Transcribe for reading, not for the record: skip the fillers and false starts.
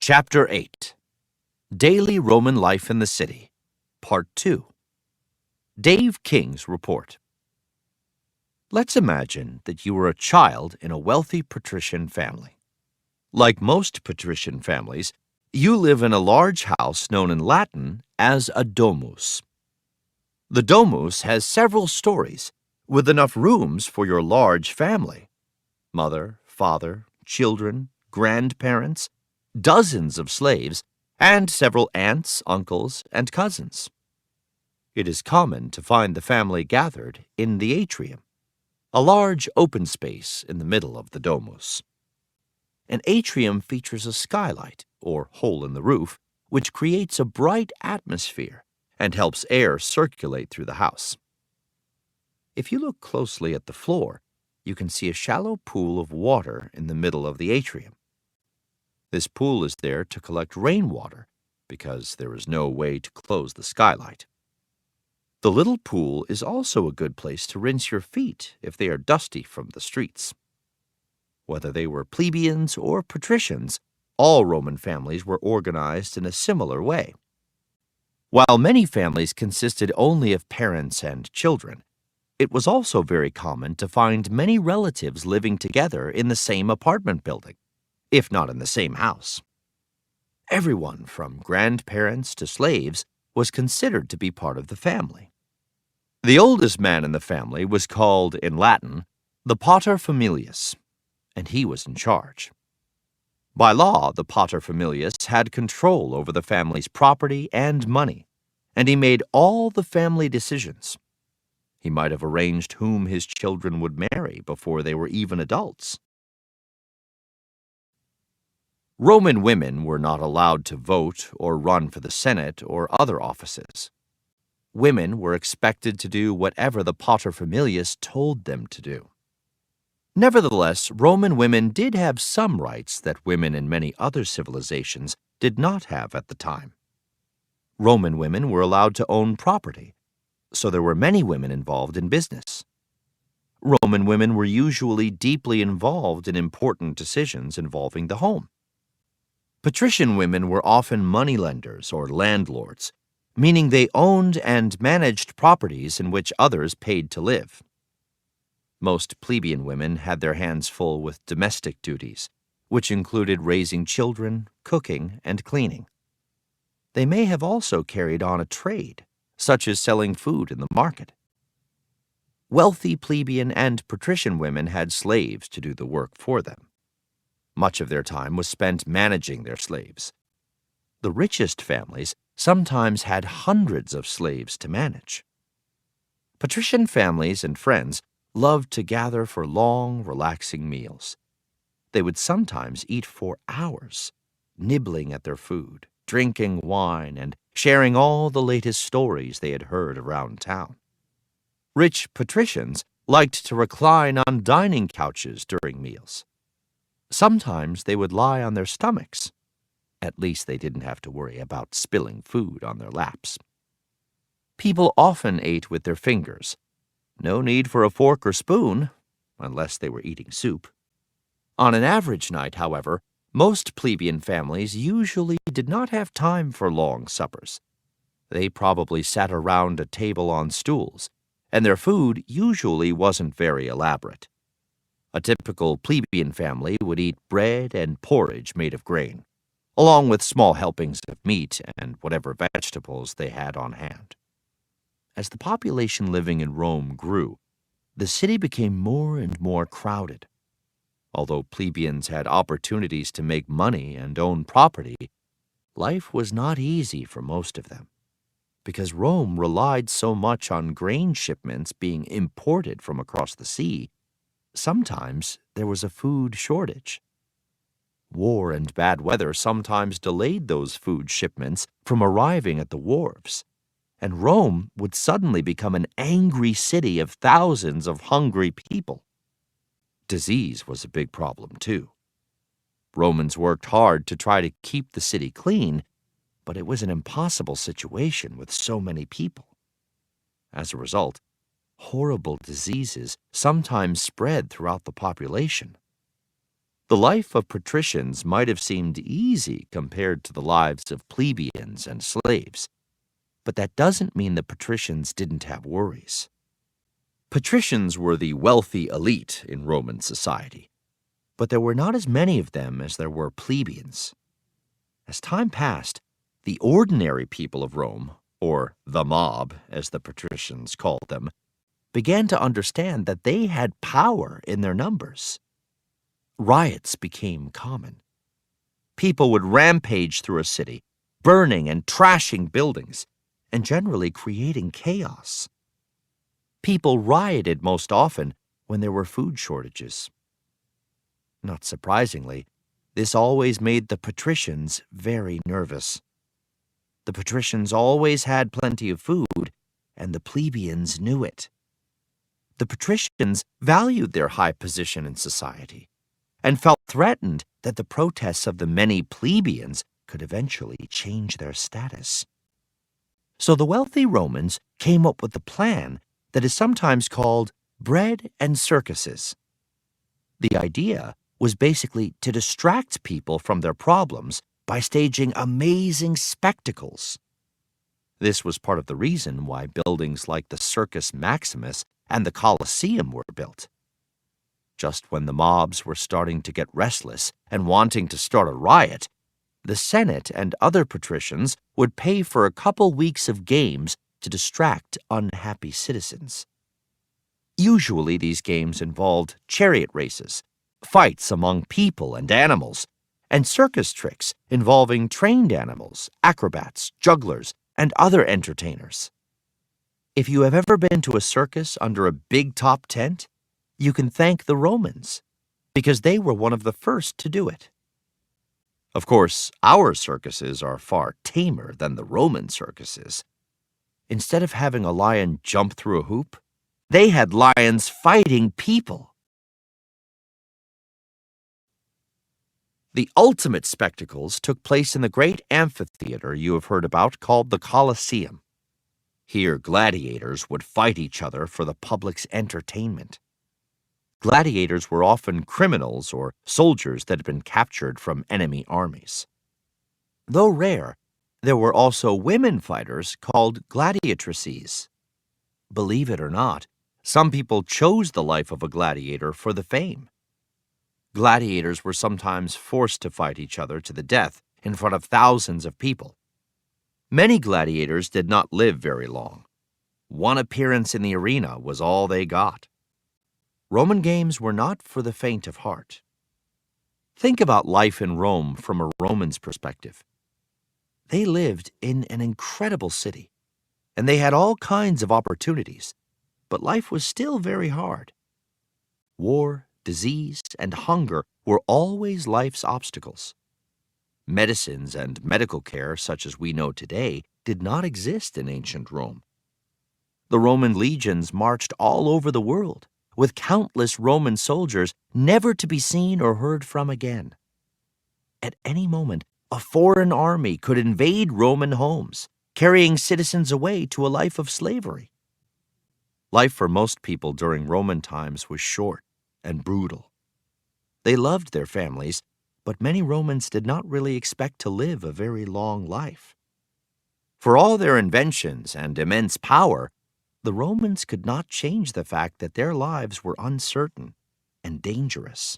Chapter 8 Daily Roman Life in the City, Part 2 Dave King's Report. Let's imagine that you were a child in a wealthy patrician family. Like most patrician families, you live in a large house known in Latin as a domus. The domus has several stories, with enough rooms for your large family: mother, father, children, grandparents, dozens of slaves, and several aunts, uncles, and cousins. It is common to find the family gathered in the atrium, a large open space in the middle of the domus. An atrium features a skylight, or hole in the roof, which creates a bright atmosphere and helps air circulate through the house. If you look closely at the floor, you can see a shallow pool of water in the middle of the atrium. This pool is there to collect rainwater because there is no way to close the skylight. The little pool is also a good place to rinse your feet if they are dusty from the streets. Whether they were plebeians or patricians, all Roman families were organized in a similar way. While many families consisted only of parents and children, it was also very common to find many relatives living together in the same apartment building, if not in the same house. Everyone from grandparents to slaves was considered to be part of the family. The oldest man in the family was called, in Latin, the paterfamilias, and he was in charge. By law, the paterfamilias had control over the family's property and money, and he made all the family decisions. He might have arranged whom his children would marry before they were even adults. Roman women were not allowed to vote or run for the Senate or other offices. Women were expected to do whatever the paterfamilias told them to do. Nevertheless, Roman women did have some rights that women in many other civilizations did not have at the time. Roman women were allowed to own property, so there were many women involved in business. Roman women were usually deeply involved in important decisions involving the home. Patrician women were often moneylenders or landlords, meaning they owned and managed properties in which others paid to live. Most plebeian women had their hands full with domestic duties, which included raising children, cooking, and cleaning. They may have also carried on a trade, such as selling food in the market. Wealthy plebeian and patrician women had slaves to do the work for them. Much of their time was spent managing their slaves. The richest families sometimes had hundreds of slaves to manage. Patrician families and friends loved to gather for long, relaxing meals. They would sometimes eat for hours, nibbling at their food, drinking wine, and sharing all the latest stories they had heard around town. Rich patricians liked to recline on dining couches during meals. Sometimes they would lie on their stomachs. At least they didn't have to worry about spilling food on their laps. People often ate with their fingers. No need for a fork or spoon, unless they were eating soup. On an average night, however, most plebeian families usually did not have time for long suppers. They probably sat around a table on stools, and their food usually wasn't very elaborate. A typical plebeian family would eat bread and porridge made of grain, along with small helpings of meat and whatever vegetables they had on hand. As the population living in Rome grew, the city became more and more crowded. Although plebeians had opportunities to make money and own property, life was not easy for most of them, because Rome relied so much on grain shipments being imported from across the sea. Sometimes there was a food shortage. War and bad weather sometimes delayed those food shipments from arriving at the wharves, and Rome would suddenly become an angry city of thousands of hungry people. Disease was a big problem, too. Romans worked hard to try to keep the city clean, but it was an impossible situation with so many people. As a result, horrible diseases sometimes spread throughout the population. The life of patricians might have seemed easy compared to the lives of plebeians and slaves, but that doesn't mean the patricians didn't have worries. Patricians were the wealthy elite in Roman society, but there were not as many of them as there were plebeians. As time passed, the ordinary people of Rome, or the mob, as the patricians called them, began to understand that they had power in their numbers. Riots became common. People would rampage through a city, burning and trashing buildings, and generally creating chaos. People rioted most often when there were food shortages. Not surprisingly, this always made the patricians very nervous. The patricians always had plenty of food, and the plebeians knew it. The patricians valued their high position in society and felt threatened that the protests of the many plebeians could eventually change their status. So the wealthy Romans came up with a plan that is sometimes called bread and circuses. The idea was basically to distract people from their problems by staging amazing spectacles. This was part of the reason why buildings like the Circus Maximus and the Colosseum were built. Just when the mobs were starting to get restless and wanting to start a riot, the Senate and other patricians would pay for a couple weeks of games to distract unhappy citizens. Usually these games involved chariot races, fights among people and animals, and circus tricks involving trained animals, acrobats, jugglers, and other entertainers. If you have ever been to a circus under a big top tent, you can thank the Romans, because they were one of the first to do it. Of course, our circuses are far tamer than the Roman circuses. Instead of having a lion jump through a hoop, they had lions fighting people. The ultimate spectacles took place in the great amphitheater you have heard about called the Colosseum. Here, gladiators would fight each other for the public's entertainment. Gladiators were often criminals or soldiers that had been captured from enemy armies. Though rare, there were also women fighters called gladiatrices. Believe it or not, some people chose the life of a gladiator for the fame. Gladiators were sometimes forced to fight each other to the death in front of thousands of people. Many gladiators did not live very long. One appearance in the arena was all they got. Roman games were not for the faint of heart. Think about life in Rome from a Roman's perspective. They lived in an incredible city, and they had all kinds of opportunities, but life was still very hard. War, disease, and hunger were always life's obstacles. Medicines and medical care, such as we know today, did not exist in ancient Rome. The Roman legions marched all over the world, with countless Roman soldiers never to be seen or heard from again. At any moment, a foreign army could invade Roman homes, carrying citizens away to a life of slavery. Life for most people during Roman times was short and brutal. They loved their families, but many Romans did not really expect to live a very long life. For all their inventions and immense power, the Romans could not change the fact that their lives were uncertain and dangerous.